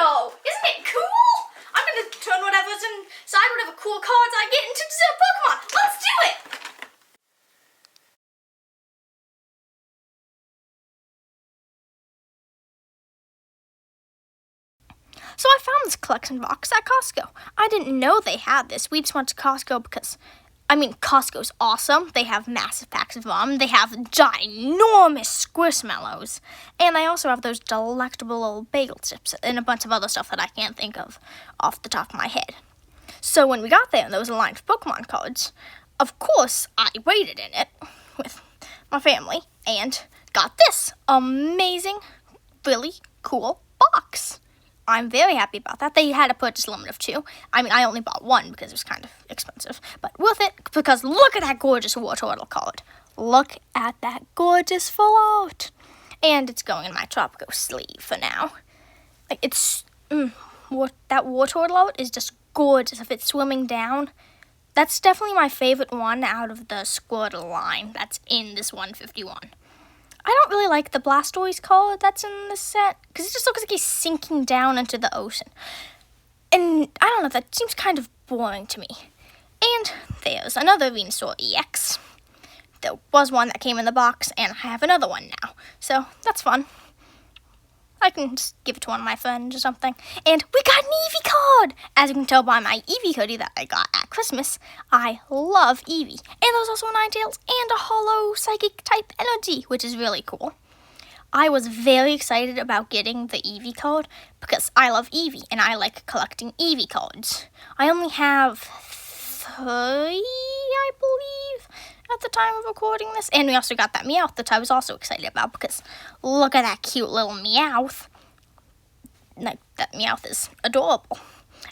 Costco! Isn't it cool? I'm gonna turn whatever's inside, whatever cool cards I get into dessert Pokemon. Let's do it! So I found this collection box at Costco. I didn't know they had this. We just went to Costco because, Costco's awesome. They have massive packs of them. They have ginormous Squishmallows. And they also have those delectable little bagel chips and a bunch of other stuff that I can't think of off the top of my head. So when we got there and there was a line of Pokemon cards, of course I waited in it with my family and got this amazing, really cool box. I'm very happy about that. They had a purchase limit of 2. I only bought 1 because it was kind of expensive, but worth it because look at that gorgeous Wartortle card. Look at that gorgeous full art. And it's going in my Tropico sleeve for now. That Wartortle art is just gorgeous. If it's swimming down, that's definitely my favorite one out of the Squirtle line that's in this 151. I don't really like the Blastoise card that's in this set, because it just looks like he's sinking down into the ocean. And, I don't know, that seems kind of boring to me. And there's another Venusaur EX. There was one that came in the box, and I have another one now. So, that's fun. I can just give it to one of my friends or something. And we got an Eevee card! As you can tell by my Eevee hoodie that I got at Christmas, I love Eevee. And there's also a Ninetales and a Hollow Psychic type energy, which is really cool. I was very excited about getting the Eevee card because I love Eevee and I like collecting Eevee cards. I only have 3, I believe, at the time of recording this. And we also got that Meowth that I was also excited about because look at that cute little Meowth. Like, that Meowth is adorable.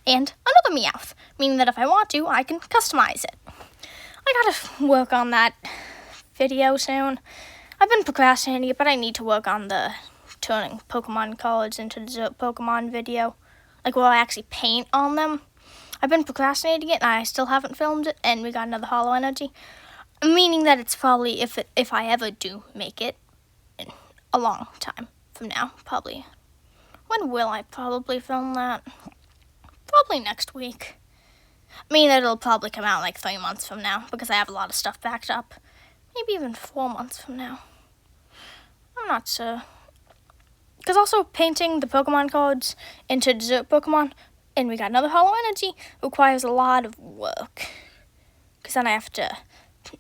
And another Meowth, meaning that if I want to, I can customize it. I gotta work on that video soon. I've been procrastinating it, but I need to work on the turning Pokemon cards into dessert Pokemon video. Like, where I actually paint on them. I've been procrastinating it, and I still haven't filmed it, and we got another Hollow Energy. Meaning that it's probably, if I ever do make it, in a long time from now, probably. When will I probably film that? Probably next week. It'll probably come out like 3 months from now, because I have a lot of stuff backed up. Maybe even 4 months from now. I'm not sure. Because also painting the Pokemon cards into dessert Pokemon, and we got another Hollow Energy, requires a lot of work. Because then I have to,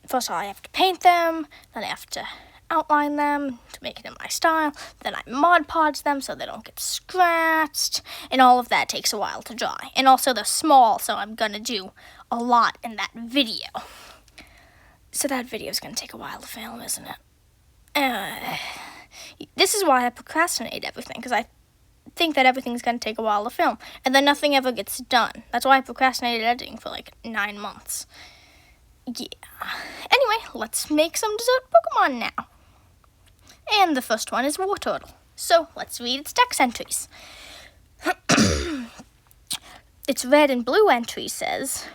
first of all, I have to paint them, then I have to outline them to make it in my style, then I Mod Podge them so they don't get scratched, and all of that takes a while to dry. And also they're small, so I'm gonna do a lot in that video. So that video is gonna take a while to film, isn't it? This is why I procrastinate everything, because I think that everything's going to take a while to film, and then nothing ever gets done. That's why I procrastinated editing for like 9 months. Yeah. Anyway, let's make some dessert Pokemon now. And the first one is Wartortle. So let's read its dex entries. Its red and blue entry says,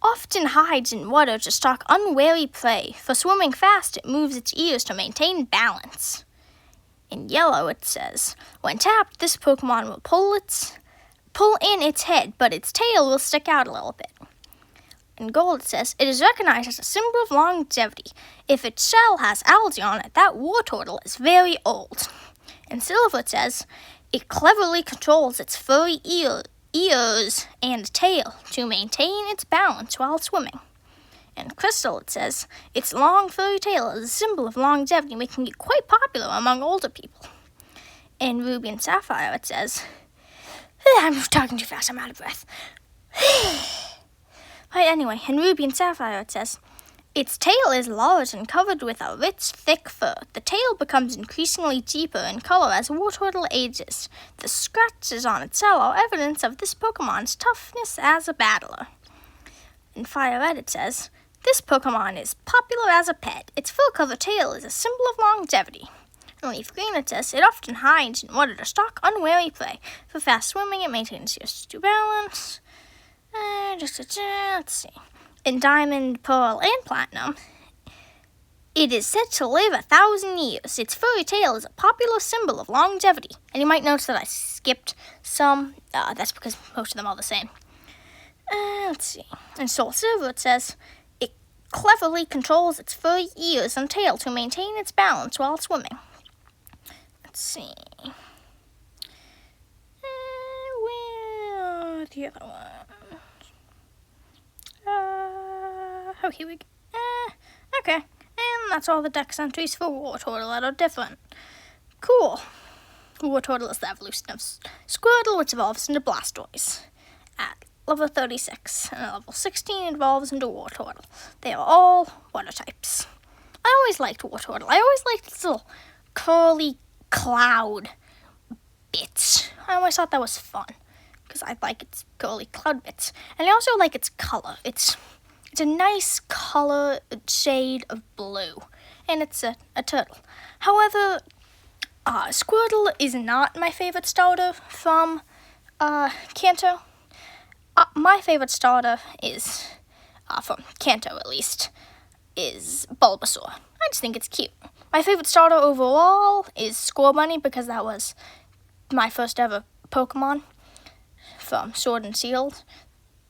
often hides in water to stalk unwary prey. For swimming fast, it moves its ears to maintain balance. In yellow, it says, when tapped, this Pokemon will pull in its head, but its tail will stick out a little bit. In gold, it says, it is recognized as a symbol of longevity. If its shell has algae on it, that Wartortle is very old. In silver, it says, it cleverly controls its furry ears and tail to maintain its balance while swimming. In crystal, it says, its long furry tail is a symbol of longevity, making it quite popular among older people. In ruby and sapphire, it says, I'm talking too fast, I'm out of breath. Right, anyway, in ruby and sapphire, it says, its tail is large and covered with a rich, thick fur. The tail becomes increasingly deeper in color as Wartortle ages. The scratches on its shell are evidence of this Pokemon's toughness as a battler. In fire red, it says, this Pokemon is popular as a pet. Its fur-covered tail is a symbol of longevity. In leaf green, it says, it often hides in water to stalk unwary prey. For fast swimming, it maintains your balance. Let's see. In diamond, pearl, and platinum, it is said to live 1,000 years. Its furry tail is a popular symbol of longevity. And you might notice that I skipped some. That's because most of them are the same. Let's see. In Soul Silver, it says, it cleverly controls its furry ears and tail to maintain its balance while swimming. Let's see. Where the other one? Oh, here we go. Okay. And that's all the dex entries for Wartortle that are different. Cool. Wartortle is the evolution of Squirtle, which evolves into Blastoise at level 36, and at level 16 it evolves into Wartortle. They are all water types. I always liked Wartortle. I always liked its little curly cloud bits. I always thought that was fun, because I like its curly cloud bits. And I also like its color. It's a nice color shade of blue, and it's a turtle. However, Squirtle is not my favorite starter from Kanto. My favorite starter is, from Kanto at least, is Bulbasaur. I just think it's cute. My favorite starter overall is Scorbunny, because that was my first ever Pokemon from Sword and Shield.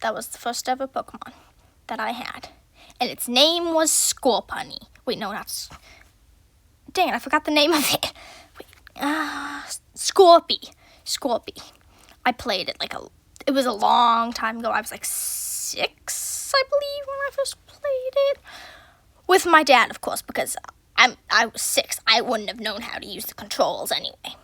That was the first ever Pokemon that I had. And its name was Scorbunny. Wait, no, not... Dang it, I forgot the name of it. Scorpy. I played it it was a long time ago. I was like 6, I believe, when I first played it. With my dad, of course, because I was 6. I wouldn't have known how to use the controls anyway.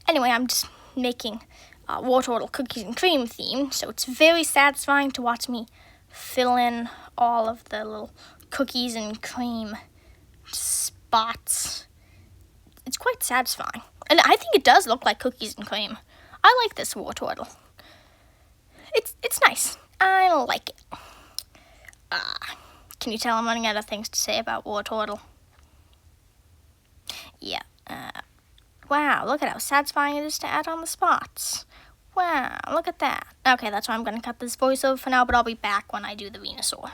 Anyway, I'm just making Wartortle cookies and cream theme, so it's very satisfying to watch me fill in all of the little cookies and cream spots. It's quite satisfying. And I think it does look like cookies and cream. I like this Wartortle. It's nice. I like it. Can you tell I'm running out of things to say about Wartortle? Yeah. Wow, look at how satisfying it is to add on the spots. Wow, look at that. Okay, that's why I'm going to cut this voiceover for now, but I'll be back when I do the Venusaur.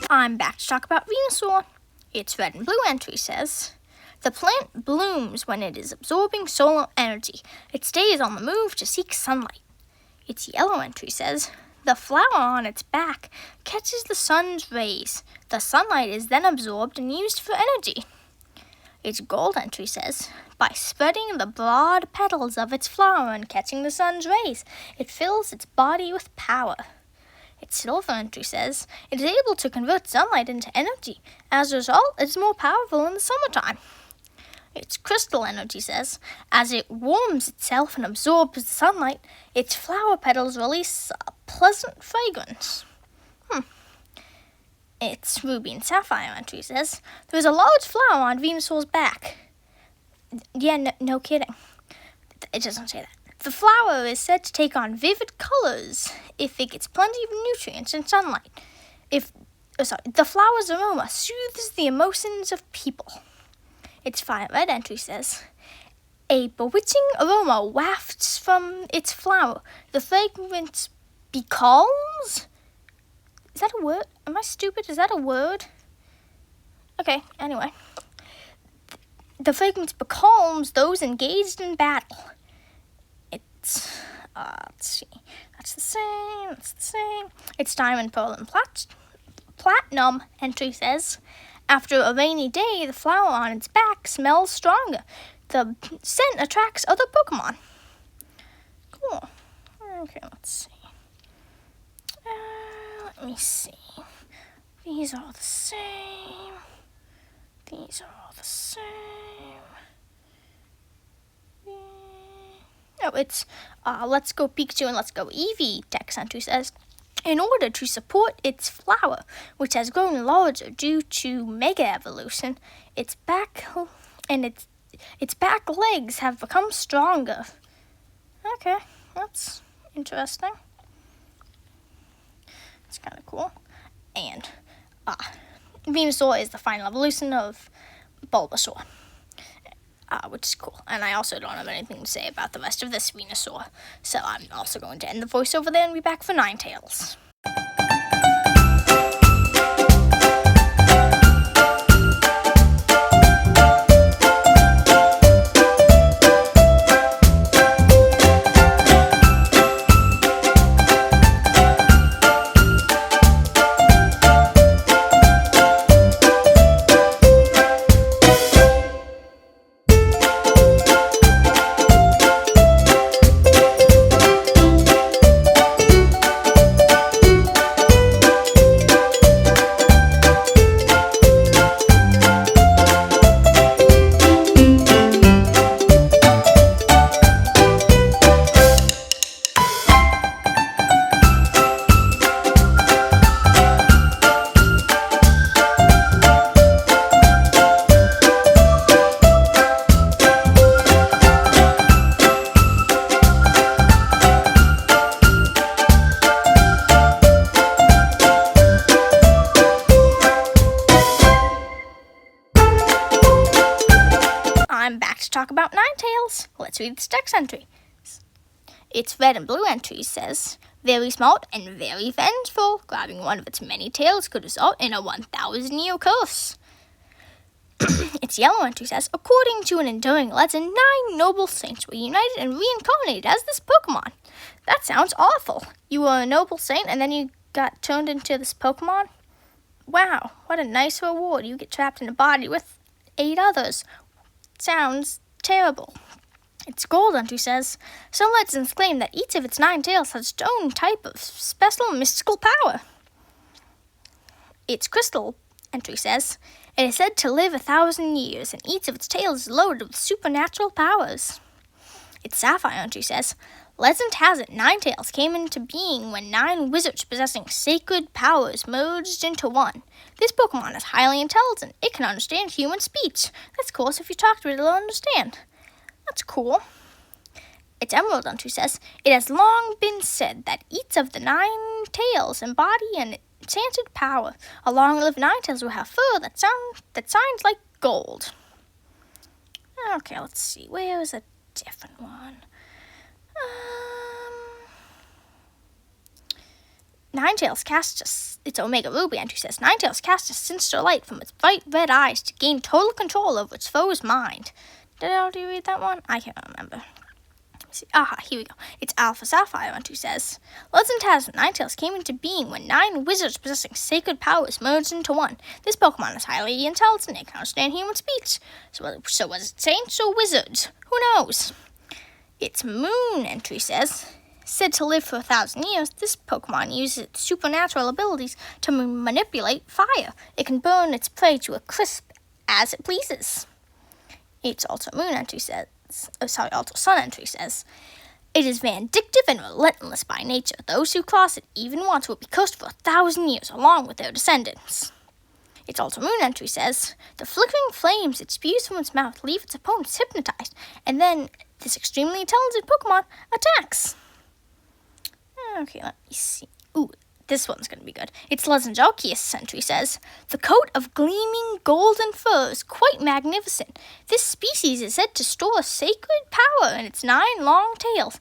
I'm back to talk about Venusaur. Its red and blue entry says, the plant blooms when it is absorbing solar energy. It stays on the move to seek sunlight. Its yellow entry says, the flower on its back catches the sun's rays. The sunlight is then absorbed and used for energy. Its gold entry says, by spreading the broad petals of its flower and catching the sun's rays, it fills its body with power. Its silver entry says, it is able to convert sunlight into energy. As a result, it is more powerful in the summertime. Its crystal energy says, as it warms itself and absorbs the sunlight, its flower petals release a pleasant fragrance. Its ruby and sapphire entry says, there is a large flower on Venusaur's back. Yeah, no kidding. It doesn't say that. The flower is said to take on vivid colors if it gets plenty of nutrients and sunlight. The flower's aroma soothes the emotions of people. Its fire red entry says, a bewitching aroma wafts from its flower. The fragrance becalms? Is that a word? Am I stupid? Is that a word? Okay, anyway. The fragrance becalms those engaged in battle. Let's see. That's the same. It's diamond, pearl, and platinum entry says, after a rainy day, the flower on its back smells stronger. The scent attracts other Pokemon. Cool. Okay, let's see. Let me see. These are all the same. Oh, it's Let's Go Pikachu and Let's Go Eevee, text entry says. In order to support its flower, which has grown larger due to mega evolution, its back legs have become stronger. Okay, that's interesting. It's kind of cool. And Venusaur is the final evolution of Bulbasaur, which is cool. And I also don't have anything to say about the rest of this Venusaur, so I'm also going to end the voiceover there and be back for Ninetales. I'm back to talk about Ninetales. Let's read this text entry. Its red and blue entry says, very smart and very vengeful. Grabbing one of its many tails could result in a 1,000-year curse. Its yellow entry says, according to an enduring legend, 9 noble saints were united and reincarnated as this Pokemon. That sounds awful. You were a noble saint and then you got turned into this Pokemon? Wow, what a nice reward. You get trapped in a body with 8 others. Sounds terrible. Its gold entry says, some legends claim that each of its 9 tails has its own type of special mystical power. Its crystal entry says, it is said to live 1,000 years, and each of its tails is loaded with supernatural powers. Its sapphire entry says, legend has it 9tails came into being when 9 wizards possessing sacred powers merged into one. This Pokemon is highly intelligent. It can understand human speech. That's cool, so if you talk to it, it'll understand. That's cool. Its emerald entry says, it has long been said that each of the 9 tails embody an enchanted power. A long-lived Ninetales will have fur that shines like gold. Okay, let's see. Where is a different one? Ninetales casts its Omega Ruby entry says, Ninetales casts a sinister light from its bright red eyes to gain total control over its foe's mind. Did I already read that one? I can't remember. See. Here we go. Its Alpha Sapphire entry says, legend has that Ninetales came into being when 9 wizards possessing sacred powers merged into one. This Pokemon is highly intelligent. It can understand human speech. So was it saints or wizards? Who knows? Its Moon entry says, said to live for 1,000 years, this Pokemon uses its supernatural abilities to manipulate fire. It can burn its prey to a crisp as it pleases. Its Ultra Sun entry says, it is vindictive and relentless by nature. Those who cross it, even once, will be cursed for 1,000 years, along with their descendants. Its Ultra Moon entry says, the flickering flames it spews from its mouth leave its opponents hypnotized, and then this extremely intelligent Pokemon attacks. Okay, let me see. Ooh, this one's going to be good. Its Legend Arceus entry says, the coat of gleaming golden fur is quite magnificent. This species is said to store sacred power in its 9 long tails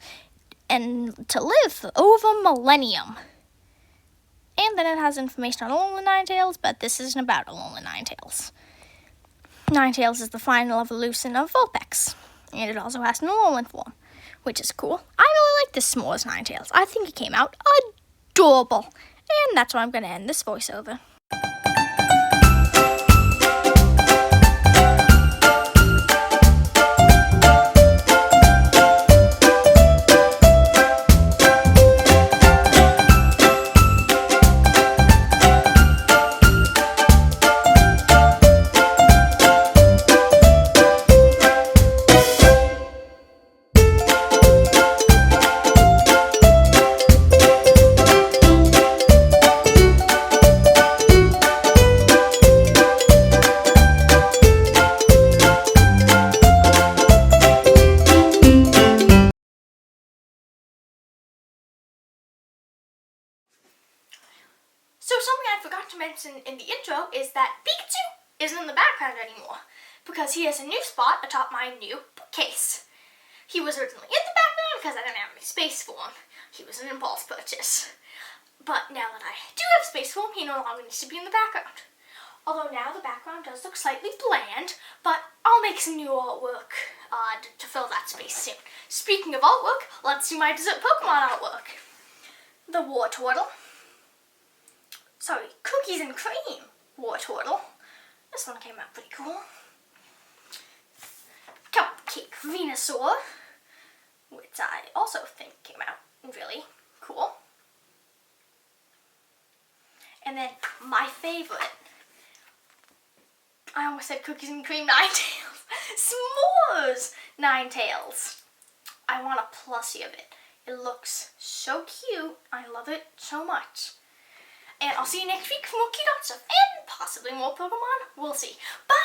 and to live for over a millennium. And then it has information on Alolan Ninetales, but this isn't about Alolan Ninetales. Ninetales is the final evolution of Vulpix, and it also has an Alolan form, which is cool. I really like this S'mores Ninetales. I think it came out adorable. And that's where I'm going to end this voiceover. forgot to mention in the intro is that Pikachu isn't in the background anymore because he has a new spot atop my new bookcase. He was originally in the background because I didn't have any space for him. He was an impulse purchase. But now that I do have space for him, he no longer needs to be in the background. Although now the background does look slightly bland, but I'll make some new artwork to fill that space soon. Speaking of artwork, let's do my dessert Pokemon artwork. The Wartortle. Sorry, Cookies and Cream Wartortle. This one came out pretty cool. Cupcake Venusaur, which I also think came out really cool. And then my favorite, I almost said Cookies and Cream Ninetales. S'mores Ninetales. I want a plushie of it. It looks so cute. I love it so much. And I'll see you next week for more cute art stuff and possibly more Pokemon. We'll see. Bye!